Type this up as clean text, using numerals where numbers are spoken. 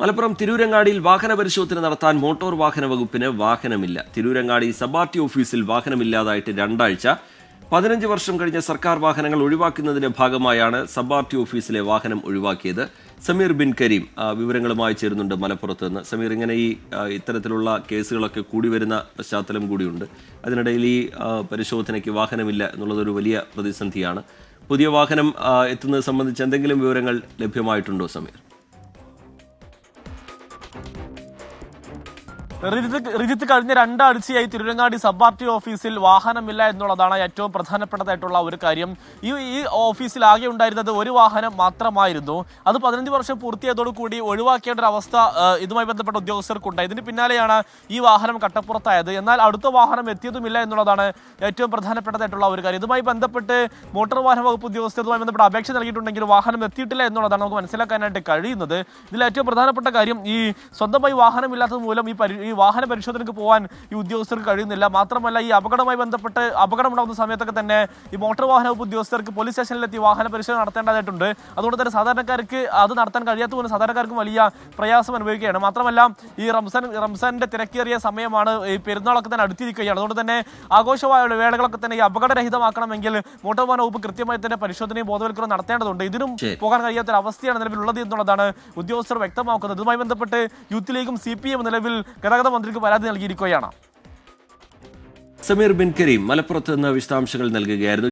മലപ്പുറം തിരൂരങ്ങാടിയിൽ വാഹന പരിശോധന നടത്താൻ മോട്ടോർ വാഹന വകുപ്പിന് വാഹനമില്ല. തിരൂരങ്ങാടി സബ്-ആർ-ടി ഓഫീസിൽ വാഹനമില്ലാതായിട്ട് 2 ആഴ്ച. 15 വർഷം കഴിഞ്ഞ സർക്കാർ വാഹനങ്ങൾ ഒഴിവാക്കുന്നതിന്റെ ഭാഗമായാണ് സബ്-ആർ-ടി ഓഫീസിലെ വാഹനം ഒഴിവാക്കിയത്. സമീർ ബിൻ കരീം വിവരങ്ങളുമായി ചേരുന്നുണ്ട് മലപ്പുറത്ത് നിന്ന്. സമീർ, ഇങ്ങനെ ഇത്തരത്തിലുള്ള കേസുകളൊക്കെ കൂടി വരുന്ന പശ്ചാത്തലം കൂടിയുണ്ട്. അതിനിടയിൽ ഈ പരിശോധനയ്ക്ക് വാഹനമില്ല എന്നുള്ളതൊരു വലിയ പ്രതിസന്ധിയാണ്. പുതിയ വാഹനം എത്തുന്നത് സംബന്ധിച്ച് എന്തെങ്കിലും വിവരങ്ങൾ ലഭ്യമായിട്ടുണ്ടോ സമീർ? റിജിത്ത്, കഴിഞ്ഞ 2 ആഴ്ചയായി തിരുരങ്ങാടി സബ്-ആർ-ടി ഓഫീസിൽ വാഹനമില്ല എന്നുള്ളതാണ് ഏറ്റവും പ്രധാനപ്പെട്ടതായിട്ടുള്ള ഒരു കാര്യം. ഈ ഓഫീസിൽ ആകെ ഉണ്ടായിരുന്നത് ഒരു വാഹനം മാത്രമായിരുന്നു. അത് 15 വർഷം പൂർത്തിയായതോടുകൂടി ഒഴിവാക്കേണ്ട ഒരു അവസ്ഥ ഇതുമായി ബന്ധപ്പെട്ട ഉദ്യോഗസ്ഥർക്കുണ്ടായി. ഇതിന് പിന്നാലെയാണ് ഈ വാഹനം കട്ടപ്പുറത്തായത്. എന്നാൽ അടുത്ത വാഹനം എത്തിയതുമില്ല എന്നുള്ളതാണ് ഏറ്റവും പ്രധാനപ്പെട്ടതായിട്ടുള്ള ഒരു കാര്യം. ഇതുമായി ബന്ധപ്പെട്ട് മോട്ടോർ വാഹന വകുപ്പ് ഉദ്യോഗസ്ഥർ ഇതുമായി ബന്ധപ്പെട്ട് അപേക്ഷ നൽകിയിട്ടുണ്ടെങ്കിൽ വാഹനം എത്തിയിട്ടില്ല എന്നുള്ളതാണ് നമുക്ക് മനസ്സിലാക്കാനായിട്ട് കഴിയുന്നത്. ഇതിൽ ഏറ്റവും പ്രധാനപ്പെട്ട കാര്യം, ഈ സ്വന്തമായി വാഹനമില്ലാത്തത് മൂലം ഈ വാഹന പരിശോധനയ്ക്ക് പോകാൻ ഈ ഉദ്യോഗസ്ഥർക്ക് കഴിയുന്നില്ല. മാത്രമല്ല, ഈ അപകടവുമായി ബന്ധപ്പെട്ട് അപകടമുണ്ടാകുന്ന സമയത്തൊക്കെ തന്നെ ഈ മോട്ടോർ വാഹന വകുപ്പ് ഉദ്യോഗസ്ഥർക്ക് പോലീസ് സ്റ്റേഷനിലെത്തി വാഹന പരിശോധന നടത്തേണ്ടതായിട്ടുണ്ട്. അതുകൊണ്ട് തന്നെ സാധാരണക്കാർക്ക് അത് നടത്താൻ കഴിയാത്തതുകൊണ്ട് സാധാരണക്കാർക്കും വലിയ പ്രയാസം അനുഭവിക്കുകയാണ്. മാത്രമല്ല, ഈ റംസാന്റെ തിരക്കേറിയ സമയമാണ്, ഈ പെരുന്നാളൊക്കെ തന്നെ അടുത്തിരിക്കുകയാണ്. അതുകൊണ്ട് തന്നെ ആഘോഷമായ വേളകളൊക്കെ തന്നെ ഈ അപകടരഹിതമാക്കണമെങ്കിൽ മോട്ടോർ വാഹന വകുപ്പ് കൃത്യമായി തന്നെ പരിശോധനയും ബോധവൽക്കരണം നടത്തേണ്ടതുണ്ട്. ഇതിനും പോകാൻ കഴിയാത്ത അവസ്ഥയാണ് നിലവിലുള്ളത് എന്നുള്ളതാണ് ഉദ്യോഗസ്ഥർ വ്യക്തമാക്കുന്നത്. ഇതുമായി ബന്ധപ്പെട്ട് യൂത്ത് ലീഗും CPM നിലവിൽ ഗതാഗത മന്ത്രിക്ക് പരാതി നൽകിയിരിക്കുകയാണ്. സമീർ ബിൻ കരീം മലപ്പുറത്ത് നിന്ന് വിശദാംശങ്ങൾ നൽകുകയായിരുന്നു.